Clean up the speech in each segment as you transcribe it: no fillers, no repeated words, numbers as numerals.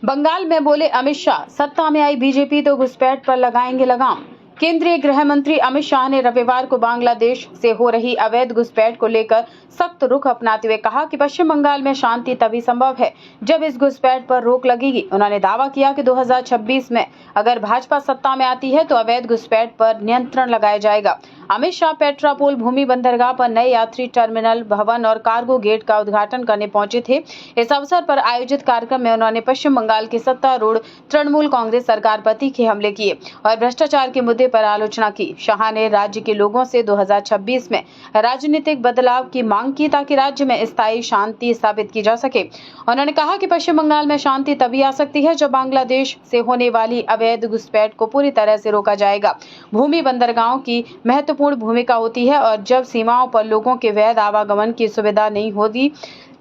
बंगाल में बोले अमित शाह, सत्ता में आई बीजेपी तो घुसपैठ पर लगाएंगे लगाम। केंद्रीय गृह मंत्री अमित शाह ने रविवार को बांग्लादेश से हो रही अवैध घुसपैठ को लेकर सख्त रुख अपनाते हुए कहा कि पश्चिम बंगाल में शांति तभी संभव है जब इस घुसपैठ पर रोक लगेगी। उन्होंने दावा किया कि 2026 में अगर भाजपा सत्ता में आती है तो अवैध घुसपैठ पर नियंत्रण लगाया जाएगा। अमित शाह पेट्रापोल भूमि बंदरगाह पर नए यात्री टर्मिनल भवन और कार्गो गेट का उद्घाटन करने पहुंचे थे। इस अवसर पर आयोजित कार्यक्रम में उन्होंने पश्चिम बंगाल की सत्तारूढ़ तृणमूल कांग्रेस सरकार पर तीखे हमले किए और भ्रष्टाचार के मुद्दे पर आलोचना की। शाह ने राज्य के लोगों से 2026 में राजनीतिक बदलाव की मांग की ताकि राज्य में स्थायी शांति स्थापित की जा सके। उन्होंने कहा कि पश्चिम बंगाल में शांति तभी आ सकती है जब बांग्लादेश से होने वाली अवैध घुसपैठ को पूरी तरह से रोका जाएगा। भूमि बंदरगाहों की महत्वपूर्ण भूमिका होती है और जब सीमाओं पर लोगों के वैध आवागमन की सुविधा नहीं होती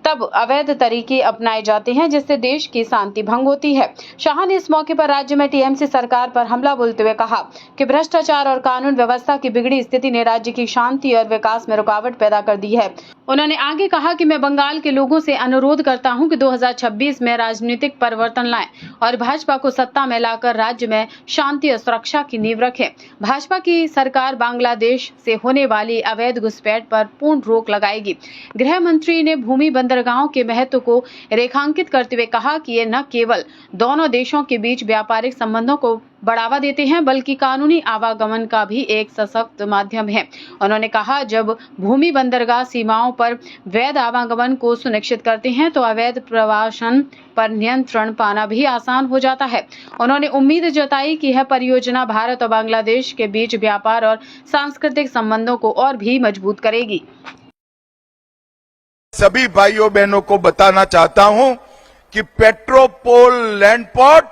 तब अवैध तरीके अपनाए जाते हैं जिससे देश की शांति भंग होती है। शाह ने इस मौके पर राज्य में टीएमसी सरकार पर हमला बोलते हुए कहा कि भ्रष्टाचार और कानून व्यवस्था की बिगड़ी स्थिति ने राज्य की शांति और विकास में रुकावट पैदा कर दी है। उन्होंने आगे कहा कि मैं बंगाल के लोगों से अनुरोध करता हूं कि 2026 में राजनीतिक परिवर्तन लाएं और भाजपा को सत्ता में लाकर राज्य में शांति और सुरक्षा की नींव रखें। भाजपा की सरकार बांग्लादेश से होने वाली अवैध घुसपैठ पर पूर्ण रोक लगाएगी। गृह मंत्री ने भूमि बंदरगाहों के महत्व को रेखांकित करते हुए कहा कि ये न केवल दोनों देशों के बीच व्यापारिक संबंधों को बढ़ावा देते हैं बल्कि कानूनी आवागमन का भी एक सशक्त माध्यम है। उन्होंने कहा जब भूमि बंदरगाह सीमाओं पर वैध आवागमन को सुनिश्चित करते हैं तो अवैध प्रवासन पर नियंत्रण पाना भी आसान हो जाता है। उन्होंने उम्मीद जताई कि यह परियोजना भारत और बांग्लादेश के बीच व्यापार और सांस्कृतिक संबंधों को और भी मजबूत करेगी। सभी भाइयों बहनों को बताना चाहता हूं कि पेट्रापोल लैंड पोर्ट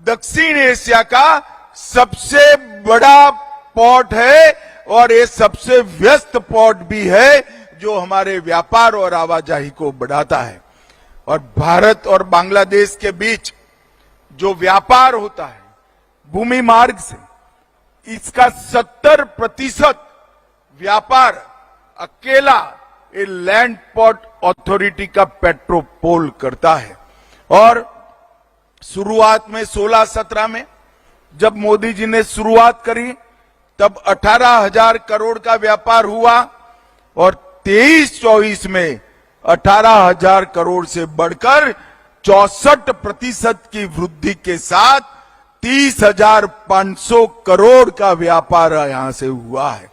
दक्षिण एशिया का सबसे बड़ा पोर्ट है और ये सबसे व्यस्त पोर्ट भी है जो हमारे व्यापार और आवाजाही को बढ़ाता है। और भारत और बांग्लादेश के बीच जो व्यापार होता है भूमि मार्ग से, इसका 70% व्यापार अकेला ये लैंड पोर्ट अथॉरिटी का पेट्रापोल करता है। और शुरुआत में 16-17 में जब मोदी जी ने शुरुआत करी तब 18,000 करोड़ का व्यापार हुआ और 23-24 में 18,000 करोड़ से बढ़कर 64% की वृद्धि के साथ 30,500 करोड़ का व्यापार यहां से हुआ है।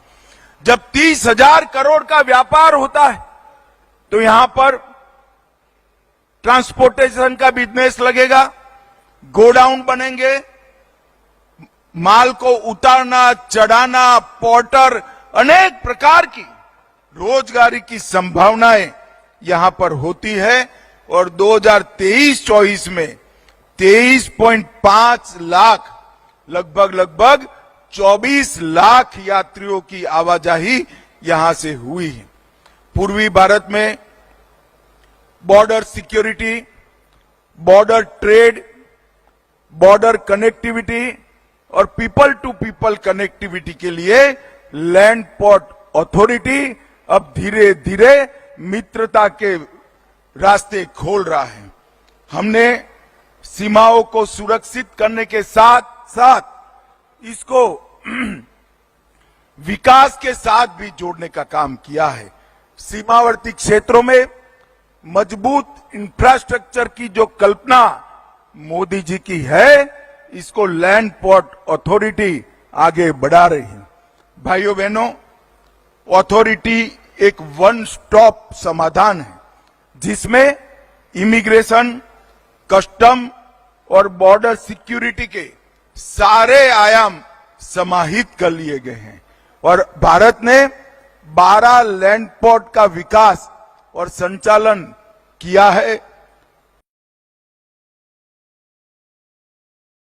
जब 30,000 करोड़ का व्यापार होता है तो यहां पर ट्रांसपोर्टेशन का बिजनेस लगेगा, गोडाउन बनेंगे, माल को उतारना चढ़ाना, पोर्टर, अनेक प्रकार की रोजगारी की संभावनाएं यहां पर होती है। और 2023-24 में 23.5 लाख लगभग 24 लाख यात्रियों की आवाजाही यहां से हुई है। पूर्वी भारत में border security, border trade, border connectivity और पीपल टू पीपल कनेक्टिविटी के लिए लैंड पोर्ट अथॉरिटी अब धीरे धीरे मित्रता के रास्ते खोल रहा है। हमने सीमाओं को सुरक्षित करने के साथ साथ इसको विकास के साथ भी जोड़ने का काम किया है। सीमावर्ती क्षेत्रों में मजबूत इंफ्रास्ट्रक्चर की जो कल्पना मोदी जी की है, इसको लैंड पोर्ट अथॉरिटी आगे बढ़ा रही है। भाइयों बहनों, अथॉरिटी एक वन स्टॉप समाधान है जिसमें इमिग्रेशन, कस्टम और बॉर्डर सिक्योरिटी के सारे आयाम समाहित कर लिए गए हैं। और भारत ने 12 लैंड पोर्ट का विकास और संचालन किया है।